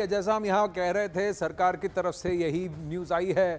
जैसा हम यहाँ कह रहे थे, सरकार की तरफ से यही न्यूज़ आई है।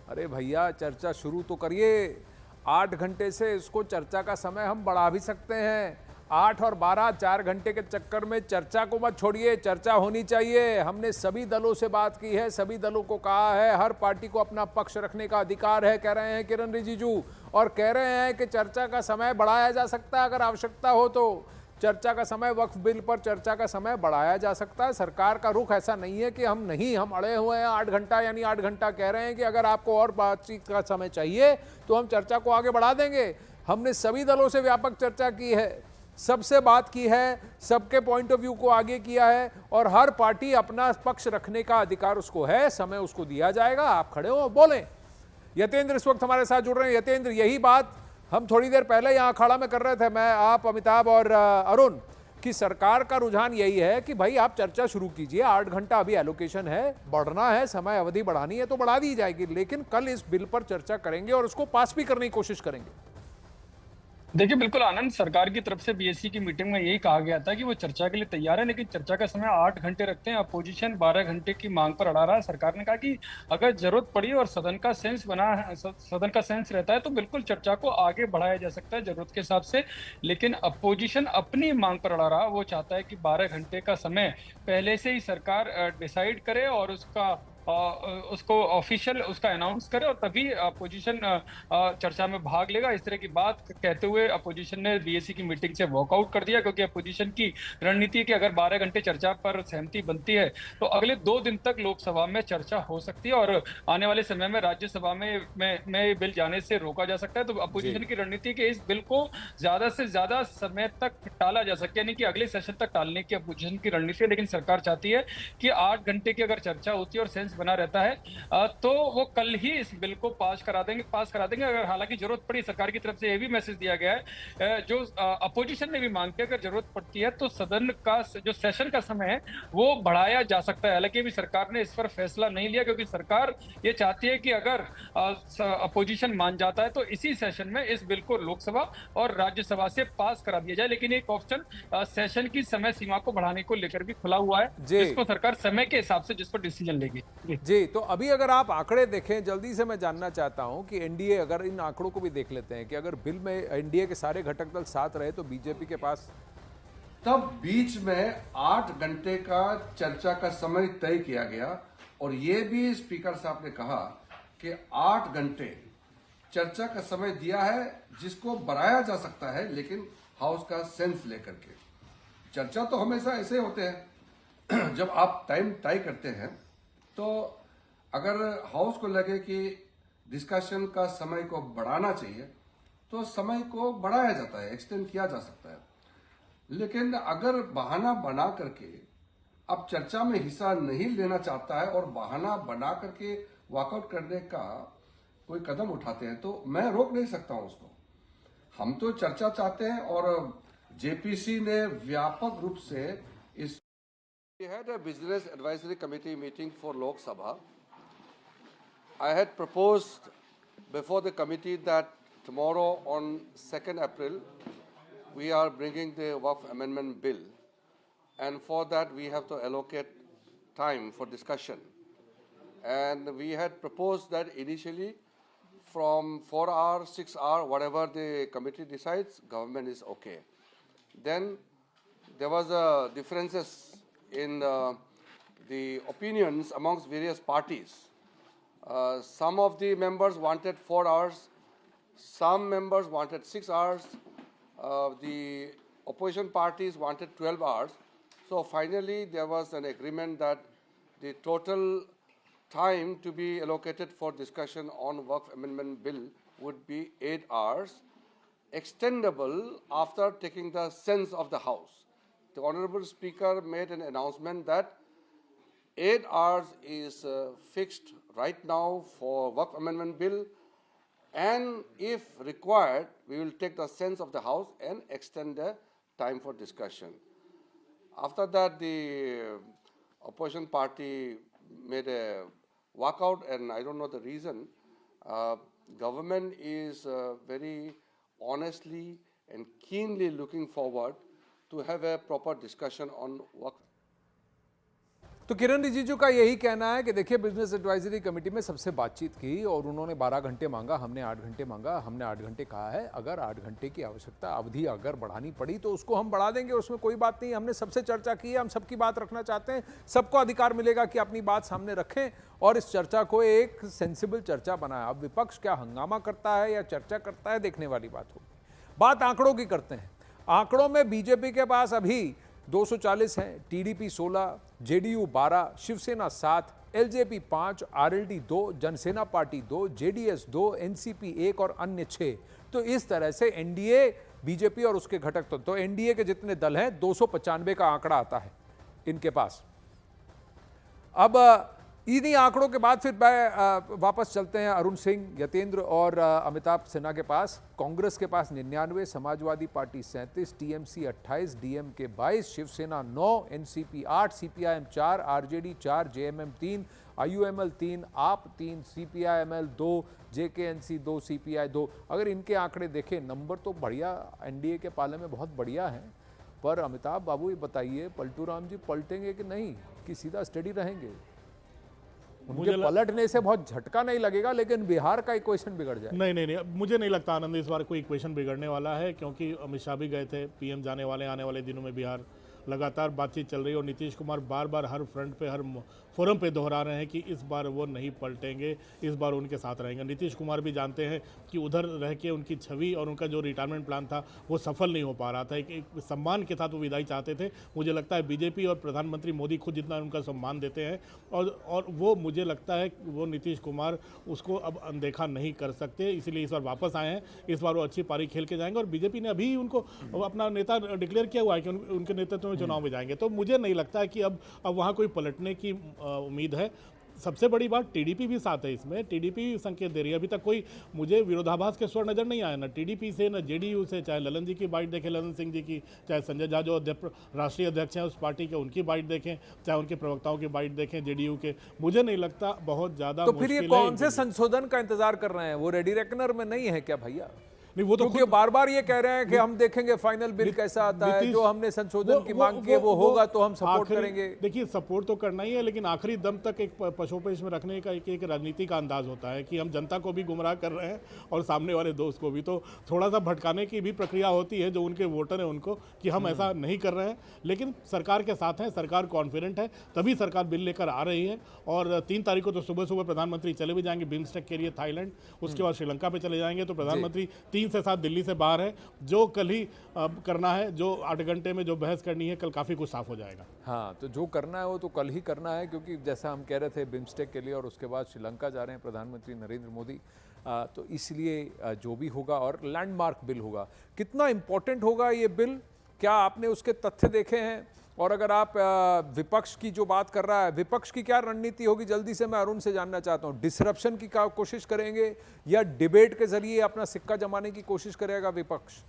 अरे भैया, चर्चा शुरू तो करिए। 8 घंटे से इसको चर्चा का समय हम बढ़ा भी सकते हैं। 8 और 12, 4 घंटे के चक्कर में चर्चा को मत छोड़िए। चर्चा होनी चाहिए। हमने सभी दलों से बात की है, सभी दलों को कहा है, हर पार्टी को अपना पक्ष रखने का अधिकार है, कह रहे हैं किरण रिजिजू। और कह रहे हैं कि चर्चा का समय बढ़ाया जा सकता है अगर आवश्यकता हो तो। चर्चा का समय, वक्फ बिल पर चर्चा का समय बढ़ाया जा सकता है। सरकार का रुख ऐसा नहीं है कि हम अड़े हुए हैं 8 घंटा, यानी 8 घंटा कह रहे हैं कि अगर आपको और बातचीत का समय चाहिए तो हम चर्चा को आगे बढ़ा देंगे। हमने सभी दलों से व्यापक चर्चा की है, सबसे बात की है, सबके पॉइंट ऑफ व्यू को आगे किया है और हर पार्टी अपना पक्ष रखने का अधिकार उसको है, समय उसको दिया जाएगा। आप खड़े हो, बोलें। यतेंद्र इस वक्त हमारे साथ जुड़ रहे हैं। यतेंद्र, यही बात हम थोड़ी देर पहले यहाँ अखाड़ा में कर रहे थे, मैं, आप, अमिताभ और अरुण, कि सरकार का रुझान यही है कि भाई आप चर्चा शुरू कीजिए। 8 घंटा अभी एलोकेशन है, बढ़ना है, समय अवधि बढ़ानी है तो बढ़ा दी जाएगी, लेकिन कल इस बिल पर चर्चा करेंगे और उसको पास भी करने की कोशिश करेंगे। देखिए बिल्कुल आनंद, सरकार की तरफ से बीएससी की मीटिंग में यही कहा गया था कि वो चर्चा के लिए तैयार है, लेकिन चर्चा का समय 8 घंटे रखते हैं। अपोजिशन 12 घंटे की मांग पर अड़ा रहा है। सरकार ने कहा कि अगर जरूरत पड़ी और सदन का सेंस बना है, सदन का सेंस रहता है तो बिल्कुल चर्चा को आगे बढ़ाया जा सकता है जरूरत के हिसाब से। लेकिन अपोजिशन अपनी मांग पर अड़ा रहा। वो चाहता है कि 12 घंटे का समय पहले से ही सरकार डिसाइड करे और उसको ऑफिशियल उसका अनाउंस करे और तभी अपोजिशन चर्चा में भाग लेगा। इस तरह की बात कहते हुए अपोजिशन ने बीएससी की मीटिंग से वॉकआउट कर दिया, क्योंकि अपोजिशन की रणनीति है कि अगर 12 घंटे चर्चा पर सहमति बनती है तो अगले 2 दिन तक लोकसभा में चर्चा हो सकती है और आने वाले समय में राज्यसभा में बिल जाने से रोका जा सकता है। तो जी, अपोजिशन की रणनीति है कि इस बिल को ज्यादा से ज्यादा समय तक टाला जा सके, यानी कि अगले सेशन तक टालने की अपोजिशन की रणनीति है। लेकिन सरकार चाहती है कि 8 घंटे की अगर चर्चा होती है और सेंस बना रहता है तो वो कल ही इस बिल को पास करा देंगे। अगर हालांकि जरूरत पड़ी, सरकार की तरफ से यह भी मैसेज दिया गया है, जो अपोजिशन ने भी मांग किया, अगर जरूरत पड़ती है तो सदन का जो सेशन का समय है वो बढ़ाया जा सकता है। हालांकि अभी सरकार ने इस पर फैसला नहीं लिया, क्योंकि सरकार ये चाहती है कि अगर अपोजिशन मान जाता है तो इसी सेशन में इस बिल को लोकसभा और राज्यसभा से पास करा दिया जाए। लेकिन एक ऑप्शन सेशन की समय सीमा को बढ़ाने को लेकर भी खुला हुआ है, जी, जिसको सरकार समय के हिसाब से जिस पर डिसीजन लेगी। जी। तो अभी अगर आप आंकड़े देखें, जल्दी से मैं जानना चाहता हूं कि एनडीए, अगर इन आंकड़ों को भी देख लेते हैं कि अगर बिल में एनडीए के सारे घटक दल साथ रहे तो बीजेपी के पास। तब बीच में 8 घंटे का चर्चा का समय तय किया गया और ये भी स्पीकर साहब ने कहा कि 8 घंटे चर्चा का समय दिया है, जिसको बढ़ाया जा सकता है, लेकिन हाउस का सेंस लेकर के। चर्चा तो हमेशा ऐसे होते हैं जब आप टाइम तय करते हैं तो अगर हाउस को लगे कि डिस्कशन का समय को बढ़ाना चाहिए तो समय को बढ़ाया जाता है, एक्सटेंड किया जा सकता है। लेकिन अगर बहाना बना करके अब चर्चा में हिस्सा नहीं लेना चाहता है और बहाना बना करके वॉकआउट करने का कोई कदम उठाते हैं तो मैं रोक नहीं सकता हूं उसको। हम तो चर्चा चाहते हैं और जेपीसी ने व्यापक रूप से इस We had a business advisory committee meeting for Lok Sabha. I had proposed before the committee that tomorrow on 2nd April we are bringing the Waqf Amendment Bill, and for that we have to allocate time for discussion. And we had proposed that initially from 4 hours, 6 hours, whatever the committee decides, government is okay. Then there was differences in the opinions amongst various parties. Some of the members wanted 4 hours, some members wanted 6 hours, the opposition parties wanted 12 hours. So finally there was an agreement that the total time to be allocated for discussion on Waqf Amendment Bill would be 8 hours, extendable after taking the sense of the House. The Honorable Speaker made an announcement that 8 hours is fixed right now for Waqf Amendment Bill, and if required, we will take the sense of the House and extend the time for discussion. After that, the opposition party made a walkout, and I don't know the reason. Government is very honestly and keenly looking forward to have a proper discussion on Waqf. तो किरण रिजिजू का यही कहना है कि देखिए business advisory committee में सबसे बातचीत की और उन्होंने 12 घंटे मांगा, हमने 8 घंटे मांगा, हमने 8 घंटे कहा है। अगर 8 घंटे की आवश्यकता अवधि अगर बढ़ानी पड़ी तो उसको हम बढ़ा देंगे, उसमें कोई बात नहीं। हमने सबसे चर्चा की है, हम सबकी बात रखना चाहते हैं, सबको अधिकार मिलेगा कि अपनी बात सामने रखें और इस चर्चा को एक सेंसिबल चर्चा बनाए। अब विपक्ष क्या हंगामा करता है या चर्चा करता है, देखने वाली बात होगी। बात आंकड़ों की करते हैं। आंकड़ों में बीजेपी के पास अभी 240 हैं, TDP 16, JDU 12, Shiv Sena 7, LJP 5, RLD 2, Janasena party 2, JDS 2, NCP 1 और अन्य 6। तो इस तरह से एनडीए, बीजेपी और उसके घटक तो एनडीए के जितने दल हैं 295 का आंकड़ा आता है इनके पास। अब इन्हीं आंकड़ों के बाद फिर वापस चलते हैं अरुण सिंह, यतेंद्र और अमिताभ सिन्हा के पास। कांग्रेस के पास 99, Samajwadi party 37, TMC 28, DMK 22, Shiv Sena 9, NCP 8, CPIM 4, RJD 4, JMM 3, IUML 3, AAP 3, CPIML 2, JKNC 2, CPI 2। अगर इनके आंकड़े देखें, नंबर तो बढ़िया एनडीए के पाले में बहुत बढ़िया है। पर अमिताभ बाबू ये बताइए, पलटू राम जी पलटेंगे कि नहीं, कि सीधा स्टडी रहेंगे? उनके पलटने से बहुत झटका नहीं लगेगा, लेकिन बिहार का इक्वेशन बिगड़ जाए। नहीं, मुझे नहीं लगता आनंद इस बार कोई इक्वेशन बिगड़ने वाला है, क्योंकि अमित शाह भी गए थे, पीएम जाने वाले आने वाले दिनों में बिहार। लगातार बातचीत चल रही है और नीतीश कुमार बार बार हर फ्रंट पे, हर फोरम पे दोहरा रहे हैं कि इस बार वो नहीं पलटेंगे, इस बार उनके साथ रहेंगे। नीतीश कुमार भी जानते हैं कि उधर रह के उनकी छवि और उनका जो रिटायरमेंट प्लान था वो सफल नहीं हो पा रहा था। एक सम्मान के साथ वो विदाई चाहते थे। मुझे लगता है बीजेपी और प्रधानमंत्री मोदी खुद जितना उनका सम्मान देते हैं और वो मुझे लगता है वो नीतीश कुमार उसको अब अनदेखा नहीं कर सकते, इसलिए इस बार वापस आए हैं। इस बार वो अच्छी पारी खेल के जाएंगे और बीजेपी ने अभी उनको अपना नेता डिक्लेयर किया हुआ है कि उनके नेतृत्व में चुनाव में जाएंगे। तो मुझे नहीं लगता है कि अब वहाँ कोई पलटने की उम्मीद है। सबसे बड़ी बात, टीडीपी भी साथ है इसमें। टीडीपी संकेत दे रही है। अभी तक कोई मुझे विरोधाभास के स्वर नजर नहीं आया, ना टीडीपी से ना जेडीयू से। चाहे ललन जी की बाइट देखें, ललन सिंह जी की, चाहे संजय झा जो राष्ट्रीय अध्यक्ष हैं उस पार्टी के, उनकी बाइट देखें, चाहे उनके प्रवक्ताओं की बाइट देखें जेडीयू के, मुझे नहीं लगता बहुत ज्यादा। तो फिर ये कौन से संशोधन का इंतजार कर रहे हैं? वो रेडी रेकनर में नहीं है क्या भैया? नहीं, वो तो क्योंकि बार बार ये कह रहे हैं कि हम देखेंगे फाइनल बिल कैसा आता है, जो हमने संशोधन की मांग की है वो होगा तो हम सपोर्ट करेंगे। देखिए, सपोर्ट तो करना ही है, लेकिन आखिरी दम तक एक पशोपेश में रखने का एक राजनीति का अंदाज होता है कि हम जनता को भी गुमराह कर रहे हैं और सामने वाले दोस्त को भी। तो थोड़ा सा भटकाने की भी प्रक्रिया होती है जो उनके वोटर हैं उनको, कि हम ऐसा नहीं कर रहे हैं, लेकिन सरकार के साथ हैं, सरकार कॉन्फिडेंट है, तभी सरकार बिल लेकर आ रही है। और 3 तारीख को तो सुबह सुबह प्रधानमंत्री चले भी जाएंगे बिम्स्टेक के लिए थाईलैंड, उसके बाद श्रीलंका पे चले जाएंगे। तो प्रधानमंत्री 3 से 7 दिल्ली से बाहर है। जो कल ही करना है, जो 8 घंटे में जो बहस करनी है, कल काफी कुछ साफ हो जाएगा। हाँ, तो जो करना है वो तो कल ही करना है, क्योंकि जैसा हम कह रहे थे बिम्स्टेक के लिए और उसके बाद श्रीलंका जा रहे हैं प्रधानमंत्री नरेंद्र मोदी। तो इसलिए जो भी होगा, और लैंडमार्क बिल होगा। कितना इंपॉर्टेंट होगा ये बिल, क्या आपने उसके तथ्य देखे हैं? और अगर आप विपक्ष की जो बात कर रहा है, विपक्ष की क्या रणनीति होगी, जल्दी से मैं अरुण से जानना चाहता हूं। डिसरप्शन की क्या कोशिश करेंगे या डिबेट के जरिए अपना सिक्का जमाने की कोशिश करेगा विपक्ष?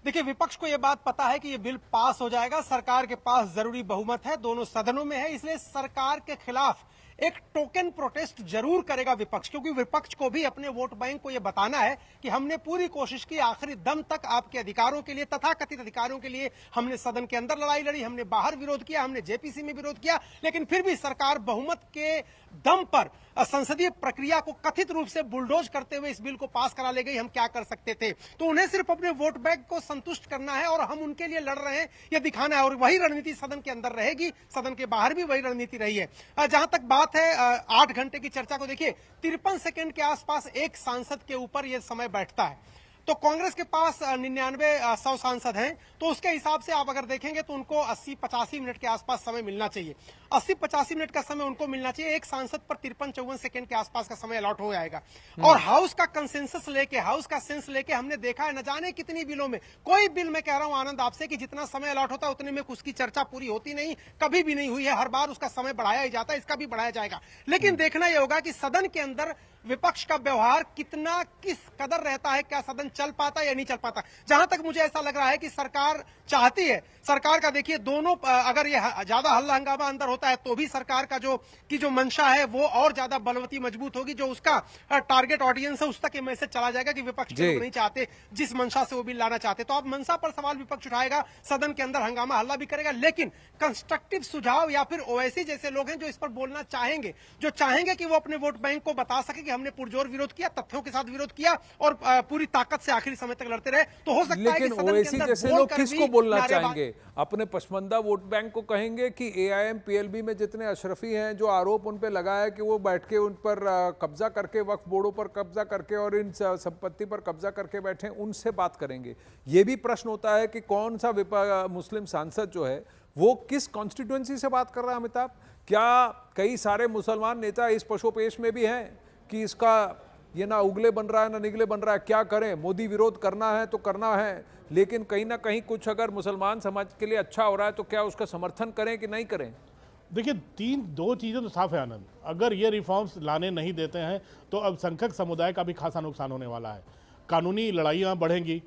देखिए, विपक्ष को यह बात पता है कि यह बिल पास हो जाएगा। सरकार के पास जरूरी बहुमत है, दोनों सदनों में है, इसलिए सरकार के खिलाफ एक टोकन प्रोटेस्ट जरूर करेगा विपक्ष, क्योंकि विपक्ष को भी अपने वोट बैंक को यह बताना है कि हमने पूरी कोशिश की, आखिरी दम तक आपके अधिकारों के लिए, तथाकथित अधिकारों के लिए हमने सदन के अंदर लड़ाई लड़ी, हमने बाहर विरोध किया, हमने जेपीसी में विरोध किया, लेकिन फिर भी सरकार बहुमत के दम पर संसदीय प्रक्रिया को कथित रूप से बुलडोज करते हुए इस बिल को पास करा ले गई। हम क्या कर सकते थे? तो उन्हें सिर्फ अपने वोट बैंक को संतुष्ट करना है और हम उनके लिए लड़ रहे हैं यह दिखाना है, और वही रणनीति सदन के अंदर रहेगी, सदन के बाहर भी वही रणनीति रही है। जहां तक बात है 8 घंटे की चर्चा को, देखिए 53 सेकंड के आसपास एक सांसद के ऊपर यह समय बैठता है। तो कांग्रेस के पास 99-100 सांसद हैं, तो उसके हिसाब से आप अगर देखेंगे तो उनको 80-85 मिनट के आसपास समय मिलना चाहिए। 80-85 मिनट का समय उनको मिलना चाहिए। एक सांसद पर 53-54 सेकंड के आसपास का समय अलॉट हो जाएगा। और हाउस का कंसेंसस लेके, हाउस का सेंस लेके हमने देखा है न जाने कितनी बिलों में, कोई बिल मैं कह रहा हूं आनंद आपसे कि जितना समय अलॉट होता है उतने में उसकी चर्चा पूरी होती नहीं, कभी भी नहीं हुई है। हर बार उसका समय बढ़ाया ही जाता है, इसका भी बढ़ाया जाएगा। लेकिन देखना यह होगा कि सदन के अंदर विपक्ष का व्यवहार कितना किस कदर रहता है, क्या सदन चल पाता है या नहीं चल पाता। जहां तक मुझे ऐसा लग रहा है कि सरकार चाहती है, सरकार का देखिए दोनों, अगर ये ज्यादा हल्ला हंगामा अंदर होता है तो भी सरकार का जो मंशा है वो और ज्यादा बलवती मजबूत होगी। जो उसका टारगेट ऑडियंस है उस तक ये मैसेज चला जाएगा कि विपक्ष के लोग नहीं चाहते जिस मंशा से वो बिल लाना चाहते। तो अब मंशा पर सवाल विपक्ष उठाएगा, सदन के अंदर हंगामा हल्ला भी करेगा, लेकिन कंस्ट्रक्टिव सुझाव या फिर ओवैसी जैसे लोग हैं जो इस पर बोलना चाहेंगे, जो चाहेंगे कि वो अपने वोट बैंक को बता सके कि हमने पुरजोर विरोध किया, तथ्यों के साथ विरोध किया और पूरी ताकत से आखिरी समय तक लड़ते रहे, तो हो सकता है कि लेकिन सदन के ओवैसी अंदर जैसे बोल लोग कर किसको भी बोलना नारेबाज- चाहेंगे? अपने पसमंदा वोट बैंक को कहेंगे कि एआईएम पीएलबी में जितने अशरफी हैं, जो आरोप उन पे लगा है कि वो बैठ के उन पर कब्जा करके, वक्फ बोर्डों पर कब्जा करके और इन संपत्ति पर कब्जा करके बैठे, उनसे बात करेंगे। ये भी प्रश्न होता है कि कौन सा मुस्लिम सांसद जो है वो किस कॉन्स्टिट्यूएंसी से बात कर रहा है। अमिताभ, क्या कई सारे मुसलमान नेता इस पशोपेश में भी हैं कि इसका ये ना उगले बन रहा है ना निगले बन रहा है, क्या करें, मोदी विरोध करना है तो करना है, लेकिन कहीं ना कहीं कुछ अगर मुसलमान समाज के लिए अच्छा हो रहा है तो क्या उसका समर्थन करें कि नहीं करें? देखिए, दो चीज़ें तो साफ है आनंद। अगर ये रिफॉर्म्स लाने नहीं देते हैं तो अल्पसंख्यक समुदाय का भी खासा नुकसान होने वाला है। कानूनी लड़ाइयाँ बढ़ेंगी,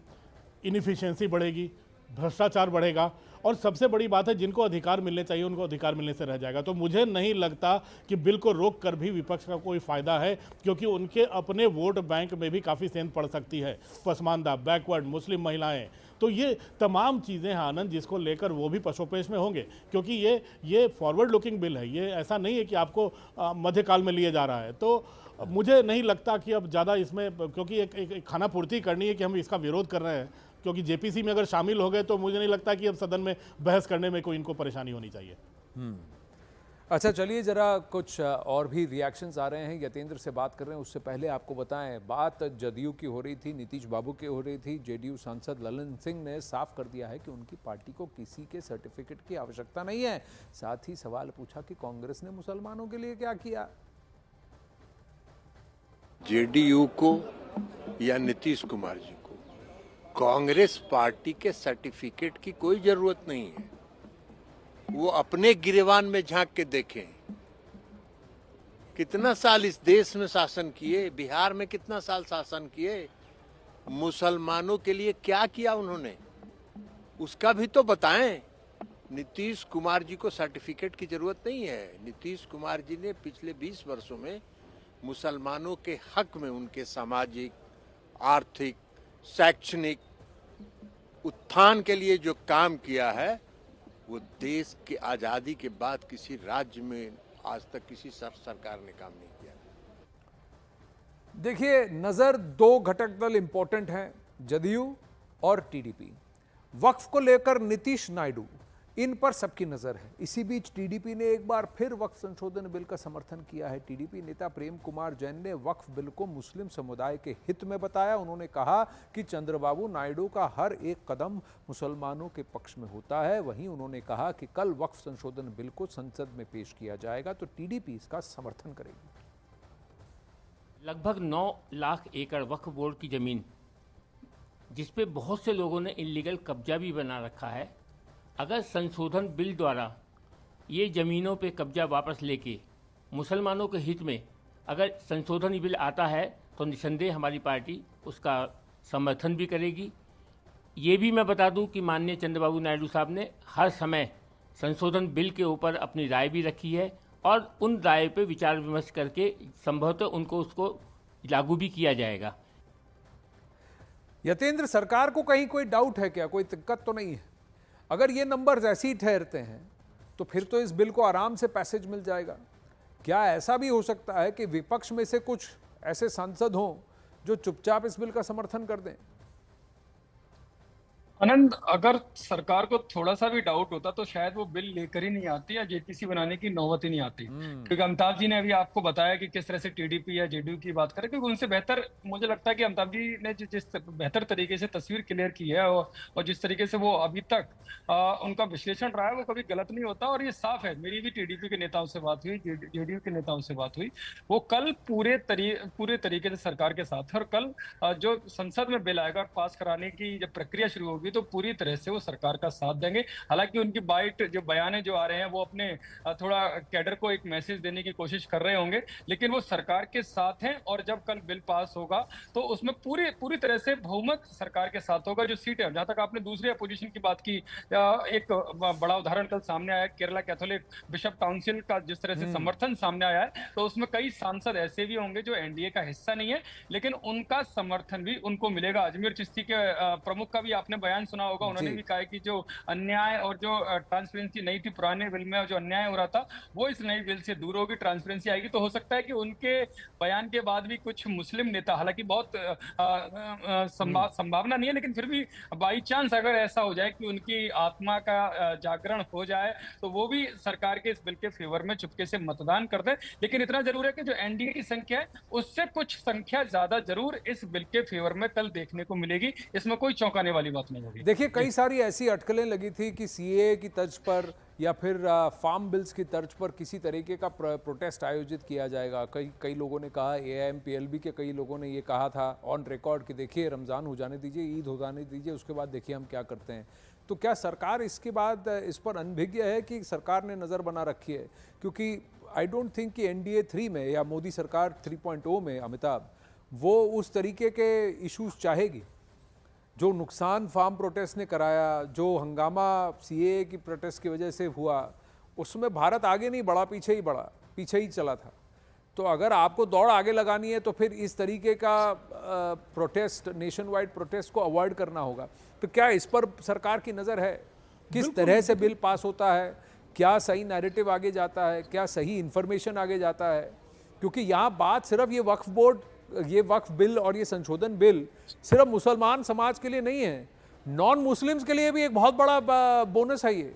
इनफिशिएंसी बढ़ेगी, भ्रष्टाचार बढ़ेगा और सबसे बड़ी बात है जिनको अधिकार मिलने चाहिए उनको अधिकार मिलने से रह जाएगा। तो मुझे नहीं लगता कि बिल को रोक कर भी विपक्ष का कोई फायदा है, क्योंकि उनके अपने वोट बैंक में भी काफ़ी सेंध पड़ सकती है। पसमानदा, बैकवर्ड, मुस्लिम महिलाएं, तो ये तमाम चीज़ें हैं आनंद जिसको लेकर वो भी पशोपेश में होंगे, क्योंकि ये फॉरवर्ड लुकिंग बिल है। ये ऐसा नहीं है कि आपको मध्यकाल में लिए जा रहा है। तो मुझे नहीं लगता कि अब ज़्यादा इसमें, क्योंकि एक खाना पूर्ति करनी है कि हम इसका विरोध कर रहे हैं, क्योंकि जेपीसी में अगर शामिल हो गए तो मुझे नहीं लगता कि अब सदन में बहस करने में कोई इनको परेशानी होनी चाहिए। अच्छा, चलिए जरा कुछ और भी रिएक्शंस आ रहे हैं। यतेंद्र से बात कर रहे हैं, उससे पहले आपको बताएं, बात जदयू की हो रही थी, नीतीश बाबू की हो रही थी। जेडीयू सांसद ललन सिंह ने साफ कर दिया है कि उनकी पार्टी को किसी के सर्टिफिकेट की आवश्यकता नहीं है। साथ ही सवाल पूछा कि कांग्रेस ने मुसलमानों के लिए क्या किया। जेडीयू को या नीतीश कुमार जी को कांग्रेस पार्टी के सर्टिफिकेट की कोई जरूरत नहीं है। वो अपने गिरेबान में झांक के देखें, कितना साल इस देश में शासन किए, बिहार में कितना साल शासन किए, मुसलमानों के लिए क्या किया उन्होंने, उसका भी तो बताएं। नीतीश कुमार जी को सर्टिफिकेट की जरूरत नहीं है। नीतीश कुमार जी ने पिछले 20 वर्षों में मुसलमानों के हक में उनके सामाजिक, आर्थिक, शैक्षणिक उत्थान के लिए जो काम किया है वो देश की आजादी के बाद किसी राज्य में आज तक किसी सरकार ने काम नहीं किया। देखिए, नजर दो घटक दल इंपॉर्टेंट हैं, जदयू और टीडीपी। वक्फ को लेकर नीतीश नायडू, इन पर सबकी नजर है। इसी बीच टीडीपी ने एक बार फिर वक्फ संशोधन बिल का समर्थन किया है। टीडीपी नेता प्रेम कुमार जैन ने वक्फ बिल को मुस्लिम समुदाय के हित में बताया। उन्होंने कहा कि चंद्रबाबू नायडू का हर एक कदम मुसलमानों के पक्ष में होता है। वहीं उन्होंने कहा कि कल वक्फ संशोधन बिल को संसद में पेश किया जाएगा तो टीडीपी इसका समर्थन करेगी। लगभग 9 लाख एकड़ वक्फ बोर्ड की जमीन, जिसपे बहुत से लोगों ने इलीगल कब्जा भी बना रखा है, अगर संशोधन बिल द्वारा ये ज़मीनों पे कब्जा वापस लेके मुसलमानों के हित में अगर संशोधन बिल आता है तो निसंदेह हमारी पार्टी उसका समर्थन भी करेगी। ये भी मैं बता दूं कि माननीय चंद्रबाबू नायडू साहब ने हर समय संशोधन बिल के ऊपर अपनी राय भी रखी है और उन राय पे विचार विमर्श करके संभवतः उसको लागू भी किया जाएगा। यतेंद्र, सरकार को कहीं कोई डाउट है क्या? कोई दिक्कत तो नहीं है? अगर ये नंबर्स ऐसे ही ठहरते हैं तो फिर तो इस बिल को आराम से पैसेज मिल जाएगा। क्या ऐसा भी हो सकता है कि विपक्ष में से कुछ ऐसे सांसद हों जो चुपचाप इस बिल का समर्थन कर दें? आनंद, अगर सरकार को थोड़ा सा भी डाउट होता तो शायद वो बिल लेकर ही नहीं आती या जेपीसी बनाने की नौबत ही नहीं आती। क्योंकि अमिताभ जी ने अभी आपको बताया कि किस तरह से टीडीपी या जेडीयू की बात करें, क्योंकि उनसे बेहतर मुझे लगता है कि अमिताभ जी ने जिस बेहतर तरीके से तस्वीर क्लियर की है और जिस तरीके से वो अभी तक उनका विश्लेषण रहा है वो कभी गलत नहीं होता। और ये साफ है, मेरी भी टीडीपी के नेताओं से बात हुई, जेडीयू के नेताओं से बात हुई, वो कल पूरे तरीके से सरकार के साथ है। और कल जो संसद में बिल आएगा पास कराने की जब प्रक्रिया शुरू होगी होगी तो पूरी तरह से वो सरकार का साथ देंगे। हालांकि उनकी बाइट जो बयान जो आ रहे हैं वो अपने थोड़ा कैडर को एक मैसेज देने की कोशिश कर रहे होंगे, लेकिन वो सरकार के साथ हैं और जब कल बिल पास होगा तो उसमें पूरी तरह से बहुमत सरकार के साथ होगा। जो सीट है, जहां तक आपने दूसरी अपोजिशन की बात की, एक बड़ा उदाहरण कल सामने आया केरला कैथोलिक बिशप काउंसिल का जिस तरह से समर्थन सामने आया है, तो उसमें कई सांसद ऐसे भी होंगे जो एनडीए का हिस्सा नहीं है, लेकिन उनका समर्थन भी उनको मिलेगा। अजमेर चिश्ती के प्रमुख का भी आपने बयान सुना होगा, उन्होंने भी कहा कि जो अन्याय और जो ट्रांसपेरेंसी नहीं थी पुराने बिल में, जो अन्याय हो रहा था वो इस नई बिल से दूर होगी, ट्रांसपेरेंसी आएगी। तो हो सकता है कि उनके बयान के बाद भी कुछ मुस्लिम नेता, हालांकि बहुत संभावना नहीं है, लेकिन फिर भी बाई चांस अगर ऐसा हो जाए कि उनकी आत्मा का जागरण हो जाए तो वो भी सरकार के इस बिल के फेवर में चुपके से मतदान कर दे। लेकिन इतना जरूर है कि जो एनडीए की संख्या है उससे कुछ संख्या ज्यादा जरूर इस बिल के फेवर में कल देखने को मिलेगी, इसमें कोई चौंकाने वाली बात नहीं होगी। देखिए, कई सारी ऐसी अटकलें लगी थी कि सीए की तर्ज पर या फिर फार्म बिल्स की तर्ज पर किसी तरीके का प्रोटेस्ट आयोजित किया जाएगा। कई लोगों ने कहा, एआईएम-पीएलबी के कई लोगों ने ये कहा था ऑन रिकॉर्ड कि देखिए रमज़ान हो जाने दीजिए, ईद हो जाने दीजिए, उसके बाद देखिए हम क्या करते हैं। तो क्या सरकार इसके बाद इस पर अनभिज्ञ है कि सरकार ने नज़र बना रखी है? क्योंकि आई डोंट थिंक कि एनडीए 3 में या मोदी सरकार 3.0 में अमिताभ वो उस तरीके के इश्यूज चाहेगी। जो नुकसान फार्म प्रोटेस्ट ने कराया, जो हंगामा सीए की प्रोटेस्ट की वजह से हुआ, उसमें भारत आगे नहीं बढ़ा, पीछे ही चला था। तो अगर आपको दौड़ आगे लगानी है तो फिर इस तरीके का प्रोटेस्ट, नेशन वाइड प्रोटेस्ट को अवॉइड करना होगा। तो क्या इस पर सरकार की नज़र है? किस तरह से बिल पास होता है? क्या सही नैरेटिव आगे जाता है? क्या सही इंफॉर्मेशन आगे जाता है? क्योंकि यहाँ बात सिर्फ ये वक्फ बोर्ड, ये वक्फ बिल और ये संशोधन बिल सिर्फ मुसलमान समाज के लिए नहीं है, नॉन मुस्लिम्स के लिए भी एक बहुत बड़ा बोनस है ये।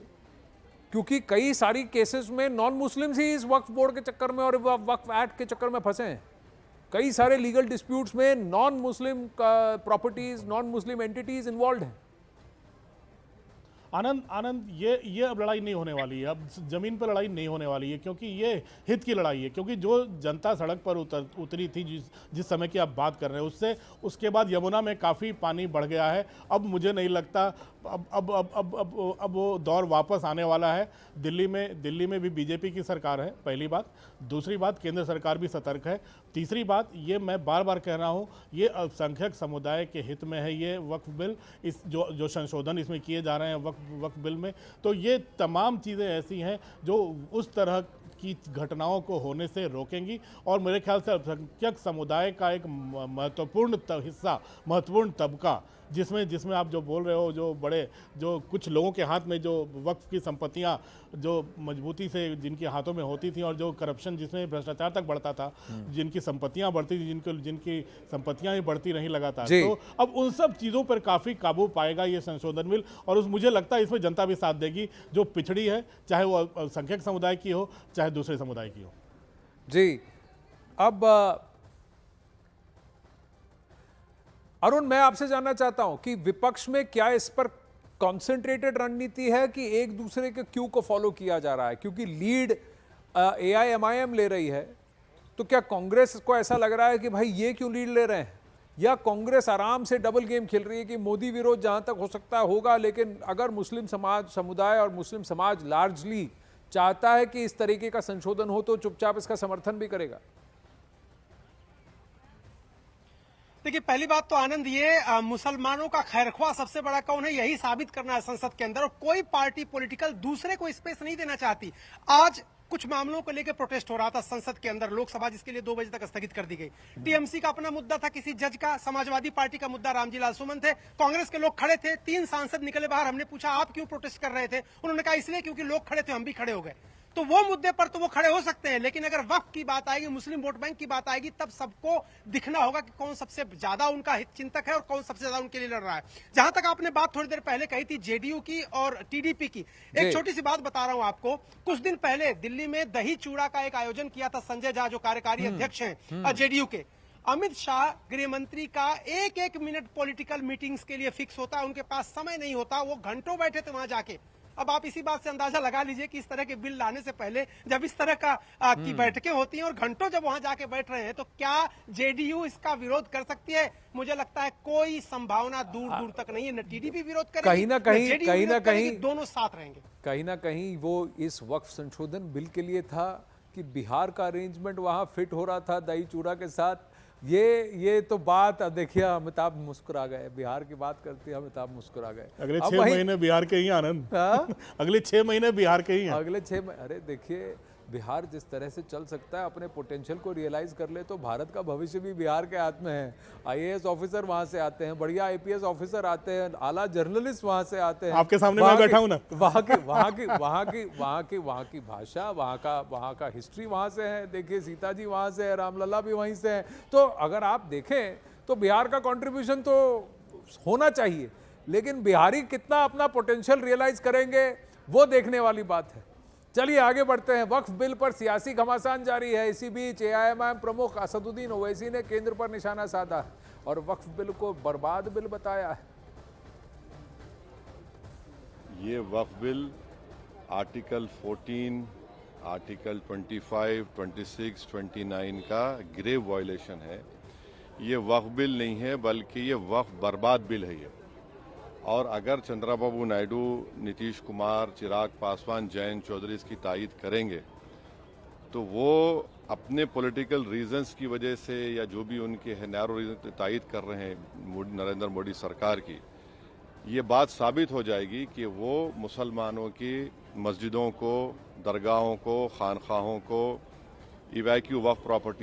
क्योंकि कई सारी केसेस में नॉन मुस्लिम्स ही इस वक्फ बोर्ड के चक्कर में और वक्फ एक्ट के चक्कर में फंसे हैं। कई सारे लीगल डिस्प्यूट्स में non Muslim properties, non Muslim entities involve हैं। आनंद ये अब लड़ाई नहीं होने वाली है, अब ज़मीन पर लड़ाई नहीं होने वाली है, क्योंकि ये हित की लड़ाई है। क्योंकि जो जनता सड़क पर उतरी थी जिस समय की आप बात कर रहे हैं, उसके बाद यमुना में काफ़ी पानी बढ़ गया है। अब मुझे नहीं लगता अब वो दौर वापस आने वाला है। दिल्ली में भी बीजेपी की सरकार है, पहली बात। दूसरी बात, केंद्र सरकार भी सतर्क है। तीसरी बात, ये मैं बार बार कह रहा हूँ, ये अल्पसंख्यक समुदाय के हित में है ये वक्फ बिल। इस जो संशोधन इसमें किए जा रहे हैं वक्फ बिल में, तो ये तमाम चीज़ें ऐसी हैं जो उस तरह की घटनाओं को होने से रोकेंगी। और मेरे ख्याल से अल्पसंख्यक समुदाय का एक महत्वपूर्ण हिस्सा, महत्वपूर्ण तबका, जिसमें आप जो बोल रहे हो, जो कुछ लोगों के हाथ में जो वक्फ की संपत्तियां जो मजबूती से जिनके हाथों में होती थी और जो करप्शन, जिसमें भ्रष्टाचार तक बढ़ता था, जिनकी संपत्तियां बढ़ती थी, जिनकी संपत्तियां ही बढ़ती रही लगातार, तो अब उन सब चीज़ों पर काफ़ी काबू पाएगा ये संशोधन बिल। और मुझे लगता है इसमें जनता भी साथ देगी, जो पिछड़ी है, चाहे वो अल्पसंख्यक समुदाय की हो चाहे दूसरे समुदाय की हो। जी, अब अरुण, मैं आपसे जानना चाहता हूं कि विपक्ष में क्या इस पर कॉन्सेंट्रेटेड रणनीति है कि एक दूसरे के क्यू को फॉलो किया जा रहा है? क्योंकि लीड एआईएमआईएम ले रही है, तो क्या कांग्रेस को ऐसा लग रहा है कि भाई ये क्यों लीड ले रहे हैं, या कांग्रेस आराम से डबल गेम खेल रही है कि मोदी विरोध जहां तक हो सकता होगा, लेकिन अगर मुस्लिम समुदाय और मुस्लिम समाज लार्जली चाहता है कि इस तरीके का संशोधन हो तो चुपचाप इसका समर्थन भी करेगा? देखिए, पहली बात तो आनंद, ये मुसलमानों का खैरख्वाह सबसे बड़ा कौन है, यही साबित करना है संसद के अंदर। और कोई पार्टी पॉलिटिकल दूसरे को स्पेस नहीं देना चाहती। आज कुछ मामलों को लेकर प्रोटेस्ट हो रहा था संसद के अंदर, लोकसभा जिसके लिए 2 बजे तक स्थगित कर दी गई। टीएमसी का अपना मुद्दा था, किसी जज का, समाजवादी पार्टी का मुद्दा रामजी लाल सुमन थे, कांग्रेस के लोग खड़े थे, 3 सांसद निकले बाहर। हमने पूछा आप क्यों प्रोटेस्ट कर रहे थे, उन्होंने कहा इसलिए क्योंकि लोग खड़े थे, हम भी खड़े हो गए। तो वो मुद्दे पर तो वो खड़े हो सकते हैं, लेकिन अगर वक्फ की बात आएगी, मुस्लिम वोट बैंक की बात आएगी, तब सबको दिखना होगा कि कौन सबसे ज्यादा उनका हित चिंतक है और कौन सबसे ज्यादा उनके लिए लड़ रहा है। जहां तक आपने बात थोड़ी देर पहले कही थी जेडीयू की और टीडीपी की, एक छोटी सी बात बता रहा हूं आपको। कुछ दिन पहले दिल्ली में दही चूड़ा का एक आयोजन किया था संजय झा, जो कार्यकारी अध्यक्ष हैं जेडीयू के। अमित शाह गृह मंत्री का एक मिनट पॉलिटिकल मीटिंग्स के लिए फिक्स होता है, उनके पास समय नहीं होता, वो घंटों बैठे थे वहां जाके। अब आप इसी बात से अंदाजा लगा लीजिए कि इस तरह के बिल लाने से पहले जब इस तरह का की बैठकें होती हैं और घंटों जब वहां जाके बैठ रहे हैं, तो क्या जेडीयू इसका विरोध कर सकती है? मुझे लगता है कोई संभावना दूर दूर तक नहीं है। न टीडीपी विरोध करेगी, कहीं ना कहीं दोनों साथ रहेंगे। कहीं ना कहीं वो इस वक्फ संशोधन बिल के लिए था कि बिहार का अरेंजमेंट वहां फिट हो रहा था दही चूड़ा के साथ। ये तो बात देखिए, अमिताभ मुस्कुरा गए, बिहार की बात करते हैं अमिताभ मुस्कुरा गए। अगले 6 महीने बिहार के ही आनंद। अगले 6 महीने बिहार के ही हैं। अगले 6 महीने, अरे देखिए बिहार जिस तरह से चल सकता है, अपने पोटेंशियल को रियलाइज कर ले तो भारत का भविष्य भी बिहार के हाथ में है। आईएएस ऑफिसर वहां से आते हैं, बढ़िया आईपीएस ऑफिसर आते हैं, आला जर्नलिस्ट वहां से आते हैं। आपके सामने मैं बैठा हूं ना। वहाँ की भाषा, वहाँ का हिस्ट्री वहां से है। देखिए सीता जी वहां से है, रामलला भी वहीं से है। तो अगर आप देखें तो बिहार का कंट्रीब्यूशन तो होना चाहिए, लेकिन बिहारी कितना अपना पोटेंशियल रियलाइज करेंगे वो देखने वाली बात है। चलिए आगे बढ़ते हैं। वक्फ बिल पर सियासी घमासान जारी है। इसी बीच एआईएमआईएम प्रमुख असदुद्दीन ओवैसी ने केंद्र पर निशाना साधा है और वक्फ बिल को बर्बाद बिल बताया है। ये वक्फ बिल आर्टिकल 14, आर्टिकल 25, 26, 29 का ग्रेव वायलेशन है। ये वक्फ बिल नहीं है, बल्कि ये वक्फ बर्बाद बिल है ये। और अगर चंद्रबाबू नायडू, नीतीश कुमार, चिराग पासवान, जयंत चौधरी इसकी तायीद करेंगे तो वो अपने पॉलिटिकल रीजंस की वजह से या जो भी उनके है नैरो रीजन तायीद कर रहे हैं नरेंद्र मोदी सरकार की, ये बात साबित हो जाएगी कि वो मुसलमानों की मस्जिदों को, दरगाहों को, खानखाहों को, इवैक्यू वक्फ प्रॉपर्टी